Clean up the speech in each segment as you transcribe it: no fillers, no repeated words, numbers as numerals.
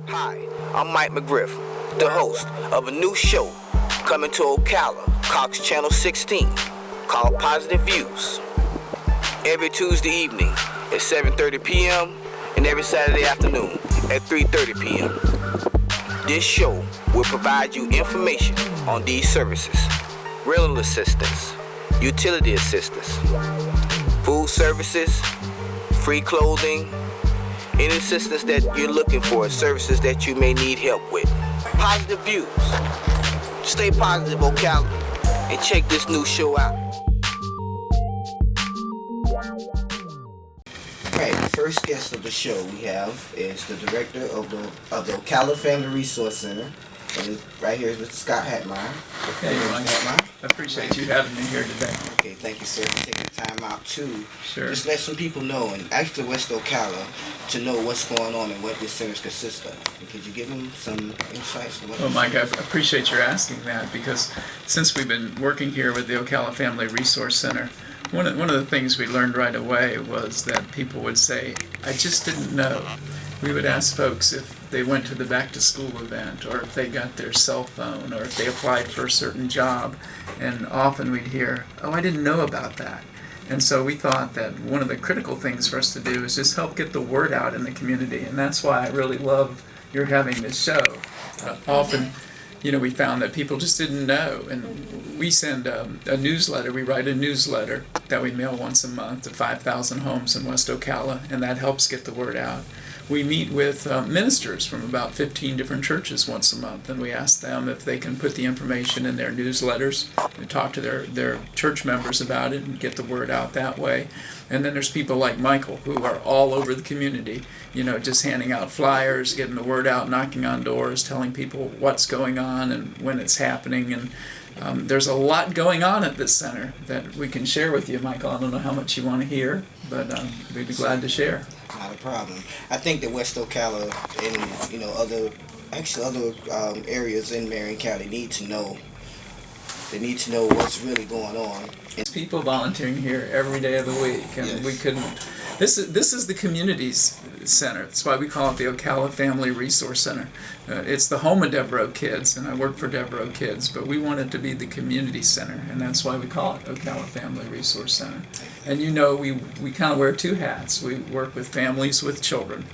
Hi, I'm Mike McGriff, the host of a new show coming to Ocala, Cox Channel 16, called Positive Views. Every Tuesday evening at 7:30 p.m. and every Saturday afternoon at 3:30 p.m. This show will provide you information on these services: rental assistance, utility assistance, food services, free clothing, any assistance that you're looking for, services that you may need help with. Positive Views. Stay positive, Ocala, and check this new show out. Alright, the first guest of the show we have is the director of the Ocala Family Resource Center. And right here is Mr. Scott Hatmeyer. Hey, Mike. I appreciate you having me here today. Okay, thank you, sir, for taking the time out to Sure. let some people know, and actually West Ocala, to know what's going on and what this center consists of. And could you give them some insights on what Well, Mike, I appreciate your asking that, because since we've been working here with the Ocala Family Resource Center, one of the things we learned right away was that people would say, I just didn't know. We would ask folks if they went to the back-to-school event, or if they got their cell phone, or if they applied for a certain job, and often we'd hear, oh, I didn't know about that. And so we thought that one of the critical things for us to do is just help get the word out in the community, and that's why I really love your having this show. Often, we found that people just didn't know, and we send a newsletter. We write a newsletter that we mail once a month to 5,000 homes in West Ocala, and that helps get the word out. We meet with ministers from about 15 different churches once a month, and we ask them if they can put the information in their newsletters and talk to their church members about it and get the word out that way. And then there's people like Michael, who are all over the community, just handing out flyers, getting the word out, knocking on doors, telling people what's going on and when it's happening. And there's a lot going on at this center that we can share with you, Michael. I don't know how much you want to hear, but we'd be glad to share. Not a problem. I think that West Ocala and other areas in Marion County need to know. They need to know what's really going on. It's people volunteering here every day of the week, and Yes. we couldn't. This is the community's center. That's why we call it the Ocala Family Resource Center. It's the home of Devereaux Kids, and I work for Devereaux Kids, but we want it to be the community center, and that's why we call it Ocala Family Resource Center. And we kind of wear two hats. We work with families with children.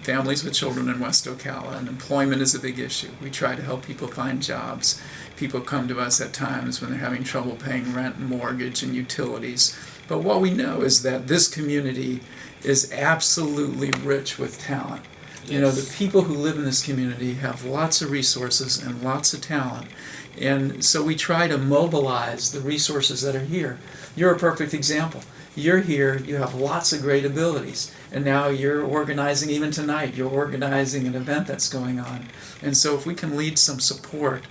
Families with children in West Ocala, and employment is a big issue. We try to help people find jobs. People come to us at times when they're having trouble paying rent, mortgage, and utilities. But what we know is that this community is absolutely rich with talent. Yes. The people who live in this community have lots of resources and lots of talent. And so we try to mobilize the resources that are here. You're a perfect example. You're here, you have lots of great abilities, and now you're organizing, even tonight, you're organizing an event that's going on. And so if we can lead some support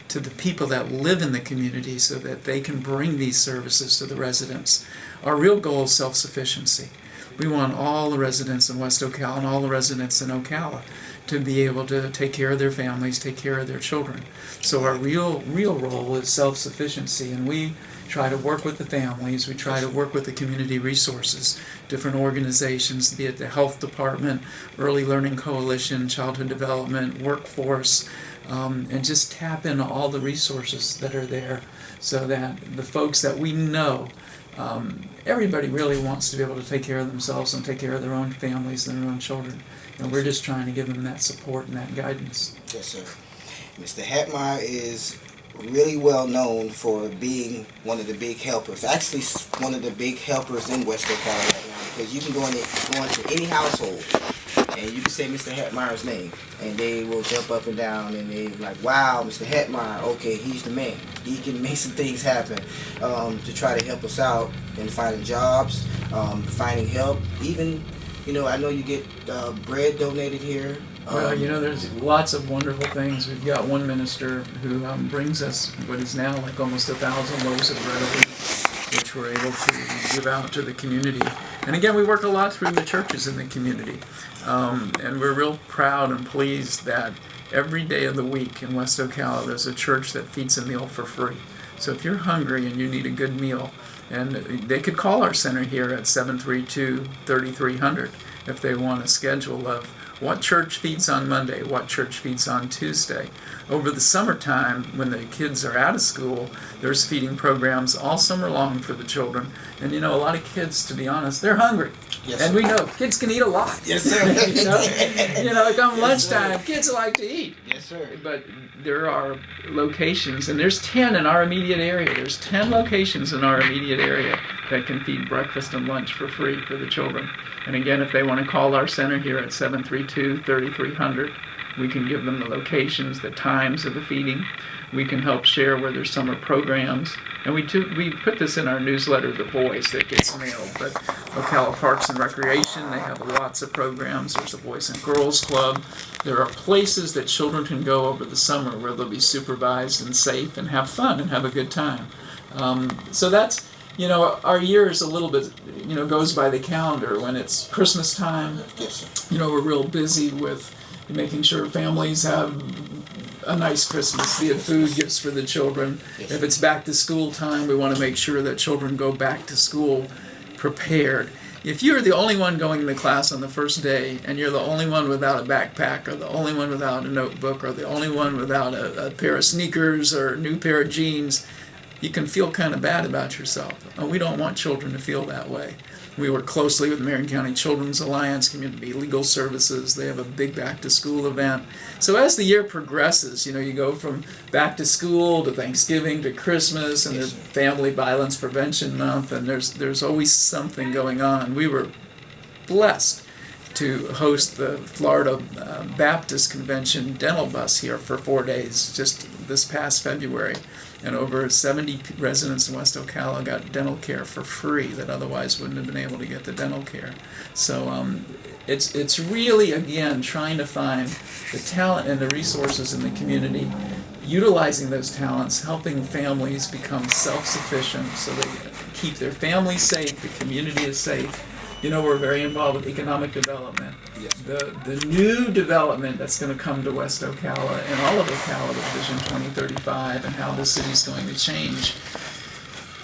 to the people that live in the community so that they can bring these services to the residents. Our real goal is self-sufficiency. We want all the residents in West Ocala and all the residents in Ocala to be able to take care of their families, take care of their children. So our real role is self-sufficiency, and we try to work with the families, we try to work with the community resources, different organizations, be it the health department, early learning coalition, childhood development, workforce, and just tap into all the resources that are there so that the folks that we know, everybody really wants to be able to take care of themselves and take care of their own families and their own children. And we're just trying to give them that support and that guidance. Yes, sir. Mr. Hatmeyer is really well known for being one of the big helpers. Actually, one of the big helpers in West Ocala right now, because you can go into any household and you can say Mr. Hatmeyer's name, and they will jump up and down, and they're like, wow, Mr. Hatmeyer, okay, he's the man. He can make some things happen to try to help us out in finding jobs, finding help. Even, I know you get bread donated here. Well, there's lots of wonderful things. We've got one minister who brings us what is now like almost 1,000 loaves of bread a week, which we're able to give out to the community. And again, we work a lot through the churches in the community. And we're real proud and pleased that every day of the week in West Ocala, there's a church that feeds a meal for free. So if you're hungry and you need a good meal, And they could call our center here at 732-3300 if they want a schedule of what church feeds on Monday, what church feeds on Tuesday. Over the summertime, when the kids are out of school, there's feeding programs all summer long for the children. And a lot of kids, to be honest, they're hungry. Yes, and sir. we know kids can eat a lot. Yes, sir. Come Yes, lunchtime, sir. kids like to eat. Yes, sir. But there are locations, and there's 10 in our immediate area. There's 10 locations in our immediate area that can feed breakfast and lunch for free for the children. And again, if they want to call our center here at 732-3300, we can give them the locations, the times of the feeding. We can help share where there's summer programs. And we put this in our newsletter, The Voice, that gets mailed. But Ocala Parks and Recreation, they have lots of programs. There's a Boys and Girls Club. There are places that children can go over the summer where they'll be supervised and safe and have fun and have a good time. So that's, our year is a little bit, goes by the calendar. When it's Christmas time, Yes, sir. we're real busy with making sure families have a nice Christmas, be it food, gifts for the children. Yes. If it's back to school time, we want to make sure that children go back to school prepared. If you're the only one going to class on the first day, and you're the only one without a backpack, or the only one without a notebook, or the only one without a pair of sneakers or a new pair of jeans, you can feel kind of bad about yourself. We don't want children to feel that way. We work closely with Marion County Children's Alliance, Community Legal Services. They have a big back-to-school event. So as the year progresses, you go from back to school to Thanksgiving to Christmas, and there's Family Violence Prevention Month, and there's always something going on. We were blessed to host the Florida Baptist Convention dental bus here for 4 days just this past February. And over 70 residents in West Ocala got dental care for free that otherwise wouldn't have been able to get the dental care. So it's really, again, trying to find the talent and the resources in the community, utilizing those talents, helping families become self-sufficient so they keep their families safe, the community is safe. We're very involved with economic development. Yes. The new development that's going to come to West Ocala and all of Ocala with Vision 2035 and how the city's going to change.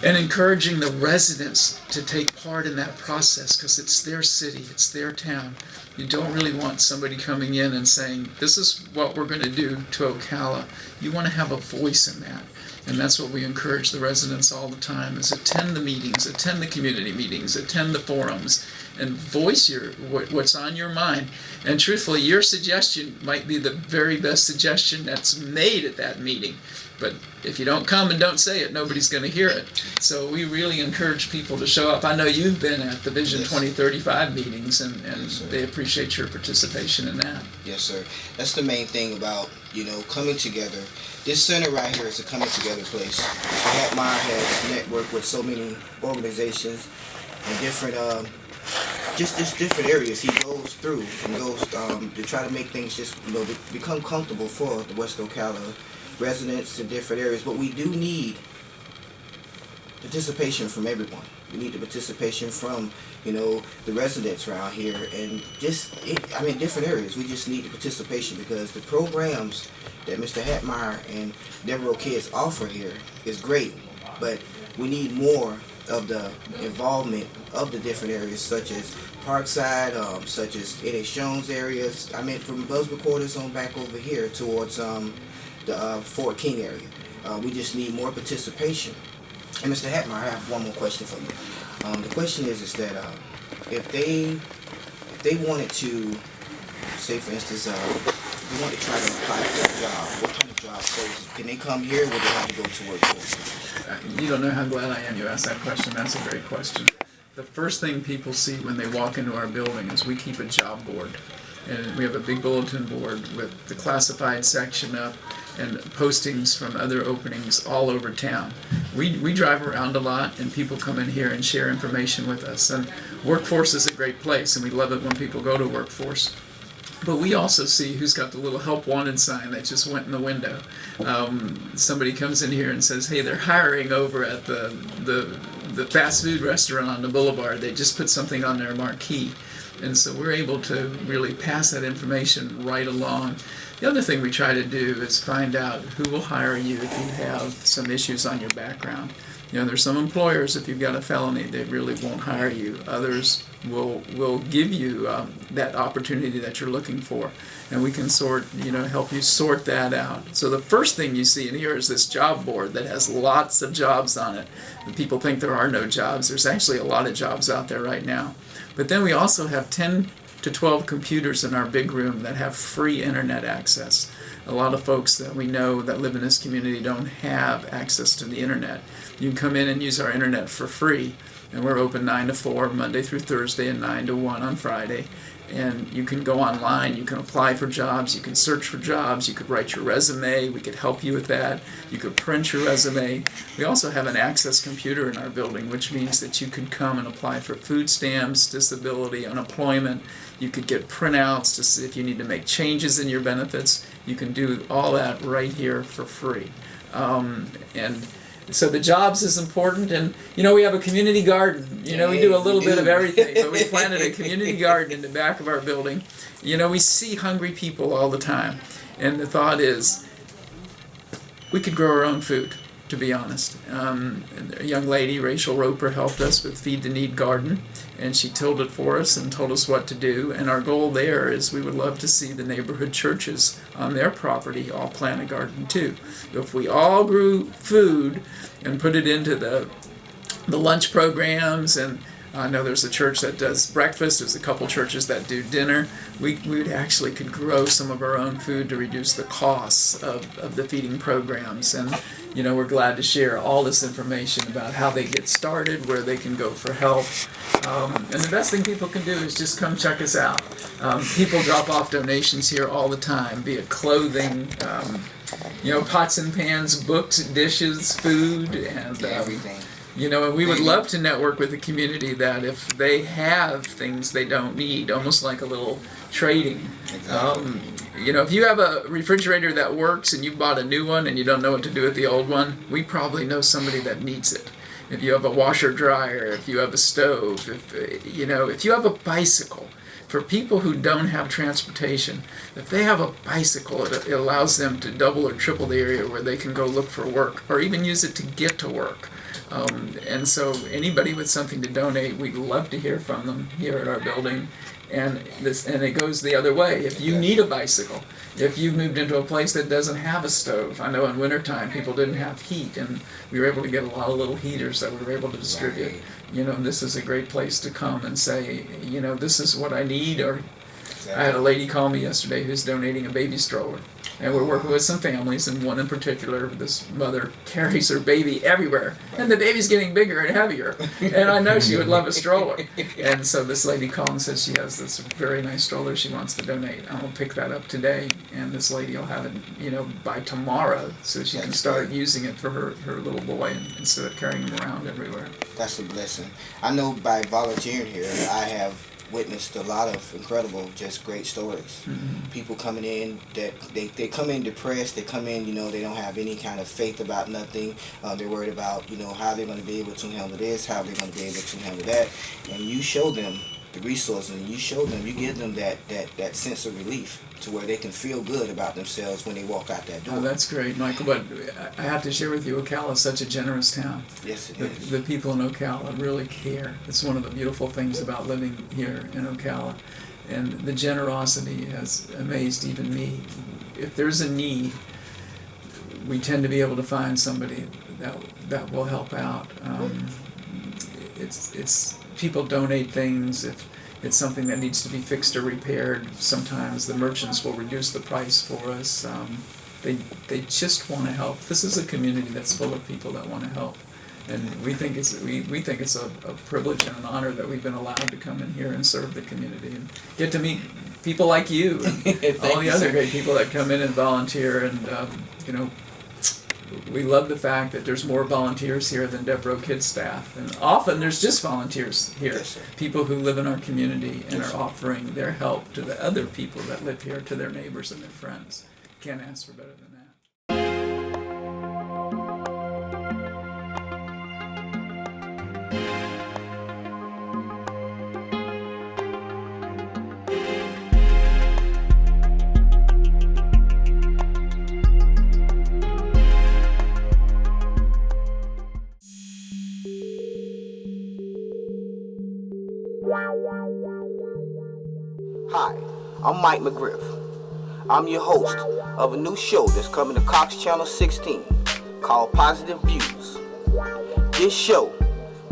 And encouraging the residents to take part in that process because it's their city, it's their town. You don't really want somebody coming in and saying, this is what we're going to do to Ocala. You want to have a voice in that. And that's what we encourage the residents all the time, is attend the meetings, attend the community meetings, attend the forums, and voice what's on your mind. And truthfully, your suggestion might be the very best suggestion that's made at that meeting. But if you don't come and don't say it, nobody's going to hear it. So we really encourage people to show up. I know you've been at the Vision 2035 meetings, and Yes, they appreciate your participation in that. Yes, sir. That's the main thing about, coming together. This center right here is a coming together place. Mr. Hatmeyer has networked with so many organizations and different, just different areas he goes through and goes to try to make things just, become comfortable for the West Ocala residents in different areas. But we do need participation from everyone. We need the participation from, the residents around here and different areas. We just need the participation because the programs that Mr. Hatmeyer and Deborah Kids offer here is great, but we need more of the involvement of the different areas such as Parkside, such as N.H. Jones areas. From Buzzard Quarters on back over here towards the Fort King area. We just need more participation. And Mr. Hatmeyer, I have one more question for you. The question is that if they wanted to, say for instance, they want to try to apply for a job, what kind of job poses? Can they come here or would they have to go to work for? You don't know how glad I am you asked that question. That's a great question. The first thing people see when they walk into our building is we keep a job board. And we have a big bulletin board with the classified section up and postings from other openings all over town. We drive around a lot and people come in here and share information with us. And Workforce is a great place and we love it when people go to Workforce. But we also see who's got the little help wanted sign that just went in the window. Somebody comes in here and says, hey, they're hiring over at the fast food restaurant on the boulevard. They just put something on their marquee. And so we're able to really pass that information right along. The other thing we try to do is find out who will hire you if you have some issues on your background. There's some employers, if you've got a felony, they really won't hire you. Others will give you that opportunity that you're looking for, and we can help you sort that out. So the first thing you see in here is this job board that has lots of jobs on it. People think there are no jobs. There's actually a lot of jobs out there right now. But then we also have 10 to 12 computers in our big room that have free internet access. A lot of folks that we know that live in this community don't have access to the internet. You can come in and use our internet for free, and we're open 9 to 4 Monday through Thursday and 9 to 1 on Friday. And you can go online, you can apply for jobs, you can search for jobs, you could write your resume, we could help you with that, you could print your resume. We also have an access computer in our building, which means that you could come and apply for food stamps, disability, unemployment. You could get printouts to see if you need to make changes in your benefits. You can do all that right here for free. And so the jobs is important, and we have a community garden. We do a little bit of everything, but we planted a community garden in the back of our building. We see hungry people all the time, and the thought is we could grow our own food, to be honest. A young lady, Rachel Roper, helped us with Feed the Need Garden, and she tilled it for us and told us what to do. And our goal there is we would love to see the neighborhood churches on their property all plant a garden too. If we all grew food and put it into the lunch programs, and I know there's a church that does breakfast, there's a couple churches that do dinner, we actually could grow some of our own food to reduce the costs of the feeding programs. And we're glad to share all this information about how they get started, where they can go for help. And the best thing people can do is just come check us out. People drop off donations here all the time, be it clothing, pots and pans, books, dishes, food, and everything. And we would love to network with the community that if they have things they don't need, almost like a little trading. Exactly. If you have a refrigerator that works and you bought a new one and you don't know what to do with the old one, we probably know somebody that needs it. If you have a washer dryer, if you have a stove, if you have a bicycle, for people who don't have transportation, if they have a bicycle, it allows them to double or triple the area where they can go look for work, or even use it to get to work. And so anybody with something to donate, we'd love to hear from them here at our building. And it goes the other way. If you need a bicycle, if you've moved into a place that doesn't have a stove, I know in wintertime people didn't have heat, and we were able to get a lot of little heaters that we were able to distribute. This is a great place to come and say, this is what I need. Or I had a lady call me yesterday who's donating a baby stroller. And we're working with some families, and one in particular, this mother carries her baby everywhere, and the baby's getting bigger and heavier, and I know she would love a stroller. And so this lady called and says she has this very nice stroller she wants to donate. I'm going to pick that up today, and this lady will have it, by tomorrow, so she can start using it for her little boy instead of carrying him around everywhere. That's a blessing. I know by volunteering here, I have witnessed a lot of incredible, just great stories. Mm-hmm. People coming in that they come in depressed. They come in, they don't have any kind of faith about nothing. They're worried about, how they're going to be able to handle this, how they're going to be able to handle that. And you show them the resources, and you give them that sense of relief to where they can feel good about themselves when they walk out that door. Oh, that's great, Michael. But I have to share with you, Ocala is such a generous town. Yes, it is. The people in Ocala really care. It's one of the beautiful things about living here in Ocala. And the generosity has amazed even me. If there's a need, we tend to be able to find somebody that will help out. It's people donate things. If it's something that needs to be fixed or repaired, sometimes the merchants will reduce the price for us. They just want to help. This is a community that's full of people that want to help, and we think it's a privilege and an honor that we've been allowed to come in here and serve the community and get to meet people like you and all the other great people that come in and volunteer. And we love the fact that there's more volunteers here than Devereaux Kids staff, and often there's just volunteers here, Yes, sir. people who live in our community and Yes, are sir. offering their help to the other people that live here, to their neighbors and their friends. Can't ask for better than that. Hi, I'm Mike McGriff. I'm your host of a new show that's coming to Cox Channel 16 called Positive Views. This show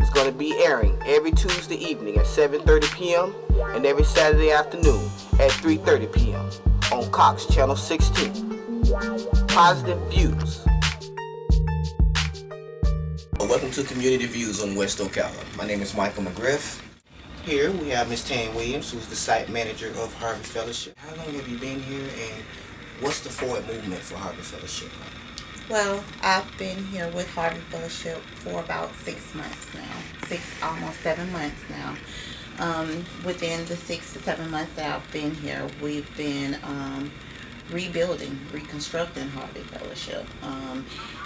is going to be airing every Tuesday evening at 7:30 p.m. and every Saturday afternoon at 3:30 p.m. on Cox Channel 16. Positive Views. Welcome to Community Views on West Ocala. My name is Michael McGriff. Here we have Ms. Tan Williams, who's the site manager of Harvey Fellowship. How long have you been here, and what's the forward movement for Harvey Fellowship? Well, I've been here with Harvey Fellowship for about 6 months now, almost 7 months now. Within the 6 to 7 months that I've been here, we've been reconstructing Harvey Fellowship.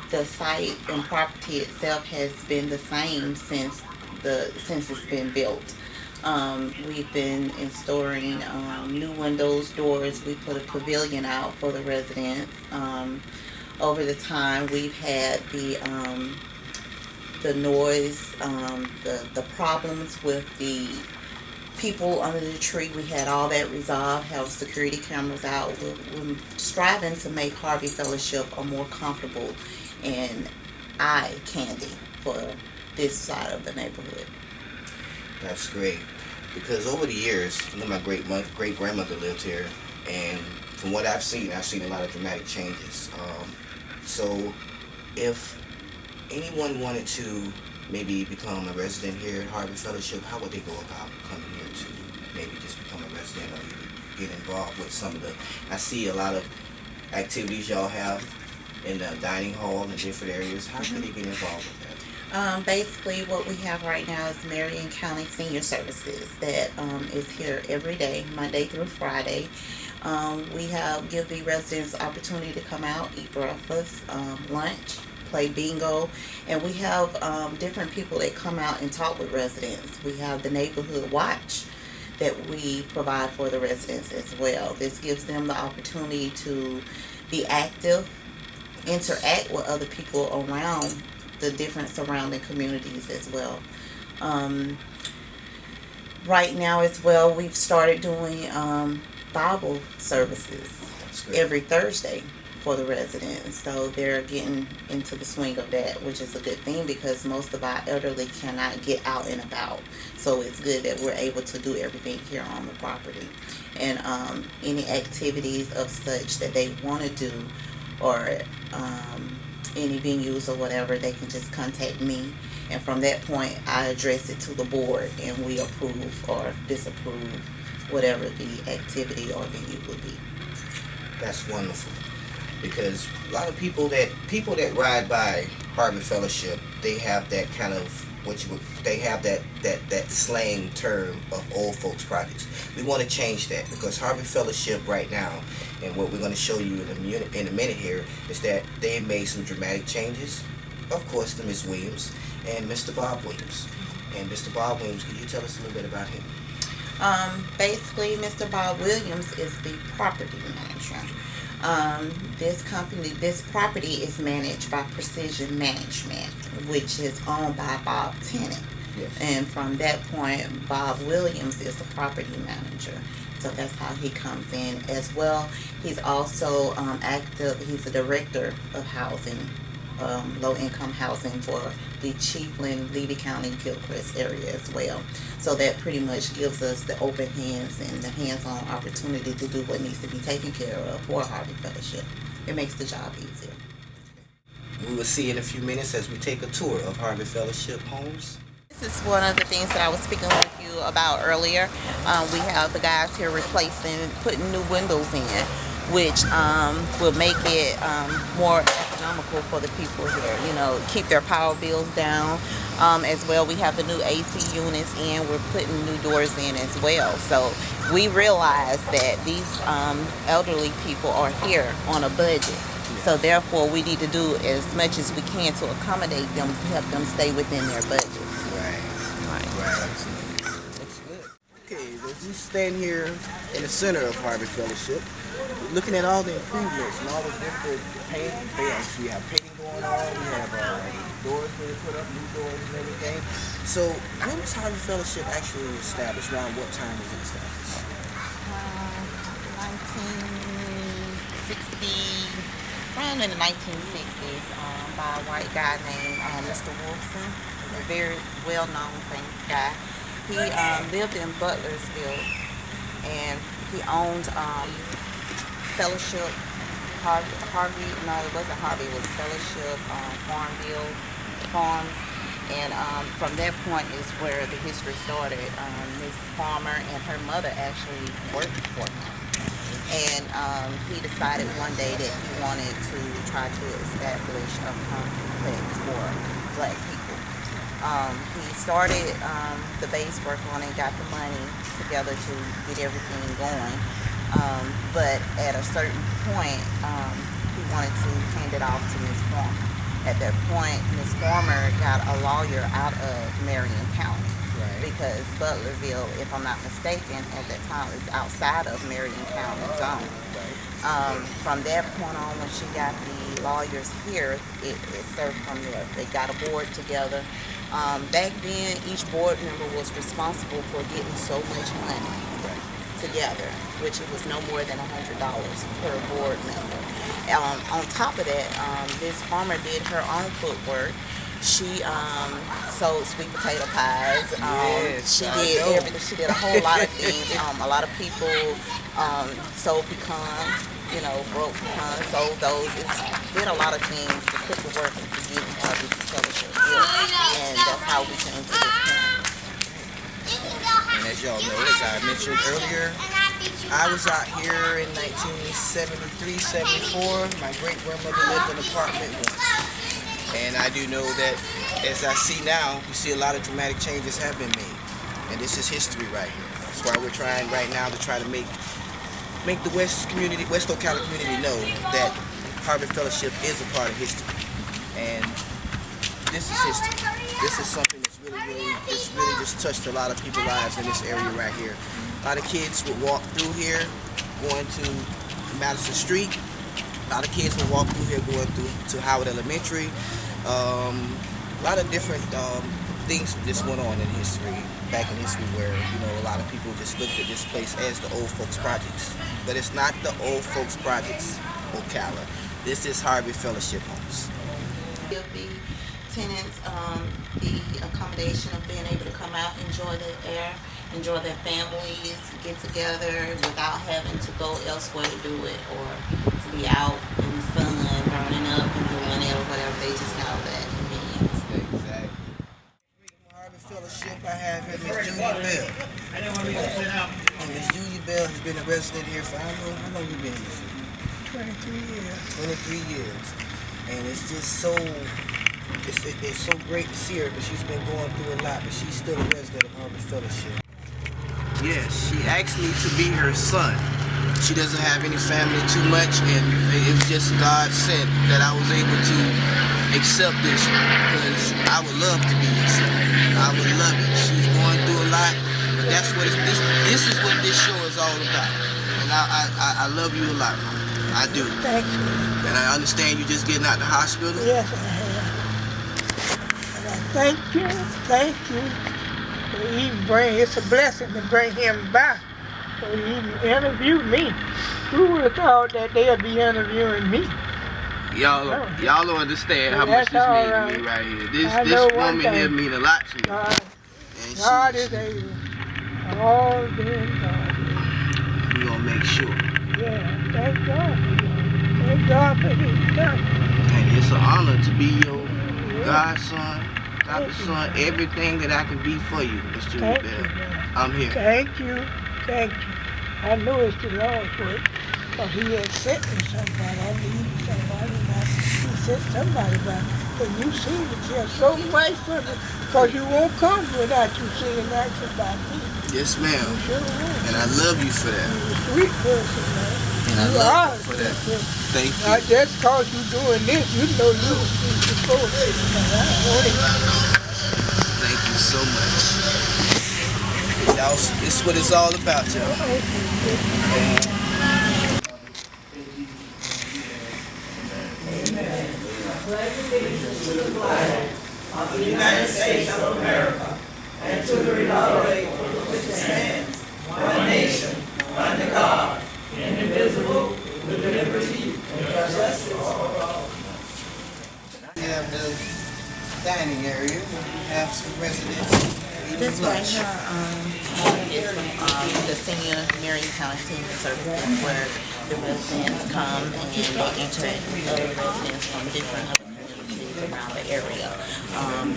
The site and property itself has been the same since it's been built. We've been installing new windows, doors. We put a pavilion out for the residents. Over the time, we've had the noise, the problems with the people under the tree. We had all that resolved, have security cameras out. We're striving to make Harvey Fellowship a more comfortable and eye candy for this side of the neighborhood. That's great, because over the years, my great grandmother lived here, and from what I've seen a lot of dramatic changes. So, if anyone wanted to maybe become a resident here at Harvey Fellowship, how would they go about coming here to maybe just become a resident or get involved with some of the? I see a lot of activities y'all have in the dining hall and different areas. How can they get involved with that? Basically, what we have right now is Marion County Senior Services that is here every day, Monday through Friday. We give the residents the opportunity to come out, eat breakfast, lunch, play bingo, and we have different people that come out and talk with residents. We have the neighborhood watch that we provide for the residents as well. This gives them the opportunity to be active, interact with other people around the different surrounding communities as well. Right now as well, we've started doing Bible services every Thursday for the residents. So they're getting into the swing of that, which is a good thing because most of our elderly cannot get out and about. So it's good that we're able to do everything here on the property. And any activities of such that they want to do, or any venues or whatever, they can just contact me, and from that point I address it to the board and we approve or disapprove whatever the activity or venue would be. That's wonderful, because a lot of people that ride by Harvey Fellowship, they have that kind of they have that slang term of old folks projects. We want to change that, because Harvey Fellowship right now, and what we're going to show you in a minute here, is that they made some dramatic changes. Of course, to Ms. Williams and Mr. Bob Williams. And Mr. Bob Williams, can you tell us a little bit about him? Basically, Mr. Bob Williams is the property manager. This property is managed by Precision Management, which is owned by Bob Tennant. Yes. And from that point, Bob Williams is the property manager. So that's how he comes in as well. He's also active. He's the director of housing, low-income housing for the Chiefland, Levy County, Gilchrist area as well. So that pretty much gives us the open hands and the hands-on opportunity to do what needs to be taken care of for Harvey Fellowship. It makes the job easier. We will see in a few minutes as we take a tour of Harvey Fellowship homes. This is one of the things that I was speaking with you about earlier. We have the guys here putting new windows in, which will make it more economical for the people here, keep their power bills down. As well, we have the new AC units in. We're putting new doors in as well. So we realize that these elderly people are here on a budget. So therefore, we need to do as much as we can to accommodate them, to help them stay within their budget. Right. That's good. Okay, as we stand here in the center of Harvey Fellowship, looking at all the improvements and all the different painting. We have painting going on. We have doors being put up, new doors and everything. So when was Harvey Fellowship actually established? Around what time was it established? around in the 1960s, by a white guy named Mr. Wolfson, a very well-known famous guy. He lived in Butlersville, and he owned Fellowship, Harvey, no, it wasn't Harvey, it was Fellowship Farmville Farms. And from that point is where the history started. Miss Farmer and her mother actually worked for him. And he decided one day that he wanted to try to establish a complex for black people. He started the base work on it, got the money together to get everything going. But at a certain point, he wanted to hand it off to Miss Farmer. At that point, Miss Farmer got a lawyer out of Marion County. Right. Because Butlerville, if I'm not mistaken, at that time was outside of Marion County zone. Right. From that point on, when she got the lawyers here, it served from there. They got a board together. Back then, each board member was responsible for getting so much money together, which it was no more than $100 per board member. On top of that, Miss Farmer did her own footwork. She sold sweet potato pies. She did everything. She did a whole lot of things. A lot of people sold pecans, broke pecans, sold those. Did a lot of things to put the work into getting this fellowship built. And that's how we came to this point. And as y'all know, as I mentioned earlier, I was out here in 1973, 74. My great-grandmother lived in apartment 1. And I do know that, as I see now, you see a lot of dramatic changes have been made. And this is history right here. That's why we're trying right now to try to make the West Ocala community know that Harvard Fellowship is a part of history. And this is history. This is something that's really just touched a lot of people's lives in this area right here. A lot of kids would walk through here going to Madison Street. A lot of kids would walk through here going to Howard Elementary. A lot of different things just went on in history, back in history, where a lot of people just looked at this place as the old folks projects. But it's not the old folks projects, Ocala. This is Harvey Fellowship Homes. Give the tenants the accommodation of being able to come out, enjoy the air, enjoy their families, get together without having to go elsewhere to do it, or to be out in the sun, burning up and doing it or whatever. They just have that convenience. Exactly. Harvard Fellowship, I have here Miss Julia Bell. And Miss Julia Bell has been a resident here for how long you been here? 23 years. 23 years. And it's just so great to see her, because she's been going through a lot, but she's still a resident of Harvard Fellowship. Yes, she asked me to be her son. She doesn't have any family too much, and it was just God sent that I was able to accept this, because I would love to be her son. I would love it. She's going through a lot, but that's what this is what this show is all about. And I love you a lot, Mama. I do. Thank you. And I understand you just getting out the hospital. Yes, I have. And I thank you. It's a blessing to bring him back. So he interviewed me. Who would have thought that they'd be interviewing me? Y'all don't understand how much this means to me right here. This woman here mean a lot to me. God is able. All being God. We gonna make sure. Yeah, thank God. Thank God for his son. And it's an honor to be your godson, adopted son, everything that I can be for you, Miss Julia Bell. I'm here. Thank you. I know it's the Lord's work, but he had sent me somebody. I need somebody. He sent somebody back. And you seem to care so much for me, because you won't come without you saying that about me. Yes, ma'am. You sure will. And I love you for that. You're a sweet person, man. And I love you for that. Thank you. Not just because you're doing this, you know you were before. Thank you so much. Y'all, this is what it's all about, y'all. To the flag of the United States of America and to the republic which stands one nation under God, indivisible, with liberty dining area. We have some residents eating This right lunch. here is the senior Marion County Senior Services where the residents come and they interact with other residents from different other communities around the area.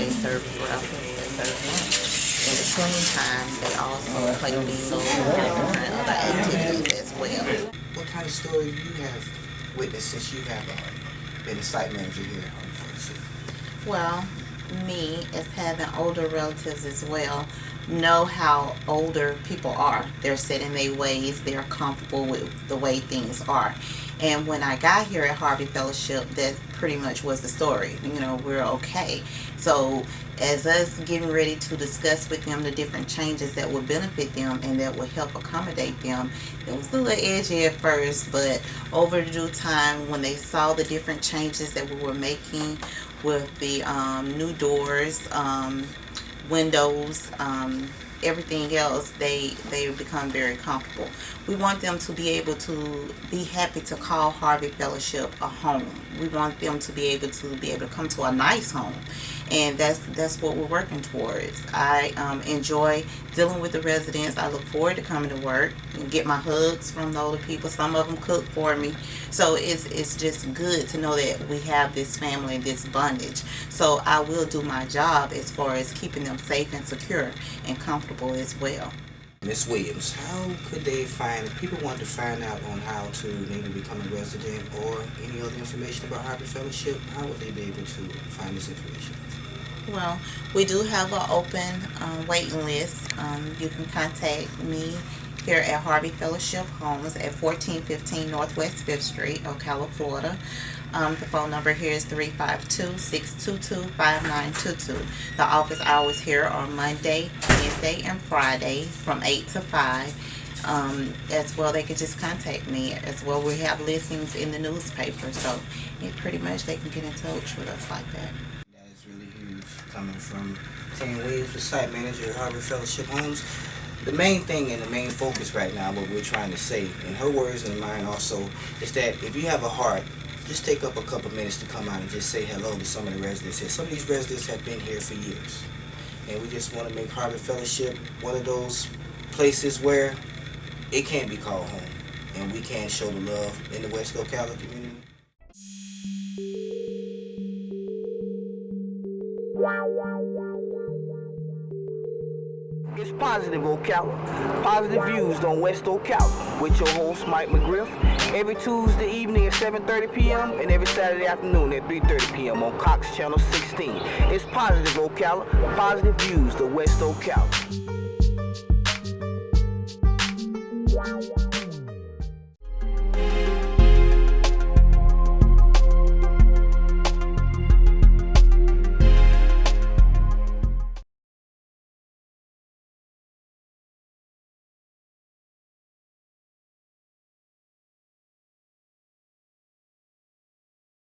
They serve breakfast, they serve lunch. In between time, they also play bingo and different other activities as well. What kind of story do you have witnessed since you have been a site manager here at Home Fellowship? Well, me, as having older relatives as well, know how older people are. They're set in their ways, they're comfortable with the way things are. And when I got here at Harvey Fellowship, that pretty much was the story. You know, we're okay. So as us getting ready to discuss with them the different changes that would benefit them and that would help accommodate them, it was a little edgy at first, but over due time, when they saw the different changes that we were making with the new doors, windows, everything else, they become very comfortable. We want them to be able to be happy to call Harvey Fellowship a home. We want them to be able to come to a nice home, and that's what we're working towards. I enjoy dealing with the residents. I look forward to coming to work and get my hugs from the older people. Some of them cook for me, so it's just good to know that we have this family, this bondage. So I will do my job as far as keeping them safe and secure and comfortable as well. Ms. Williams, how could they find, if people wanted to find out on how to maybe become a resident or any other information about Harvey Fellowship, how would they be able to find this information? Well, we do have an open waiting list. You can contact me here at Harvey Fellowship Homes at 1415 Northwest 5th Street, Ocala, Florida. The phone number here is 352-622-5922. The office hours here are Monday, Wednesday, and Friday from 8 to 5. As well, they can just contact me. As well, we have listings in the newspaper, so pretty much they can get in touch with us like that. That is really huge coming from Tanya Williams, the site manager at Harvey Fellowship Homes. The main thing and the main focus right now, what we're trying to say, in her words and mine also, is that if you have a heart, just take up a couple minutes to come out and just say hello to some of the residents here. Some of these residents have been here for years, and we just want to make Harvey Fellowship one of those places where it can be called home, and we can show the love in the West Ocala community. It's Positive Ocala, Positive Views on West Ocala, with your host Mike McGriff, every Tuesday evening at 7:30 p.m. and every Saturday afternoon at 3:30 p.m. on Cox Channel 16. It's Positive Ocala, Positive Views, the West Ocala.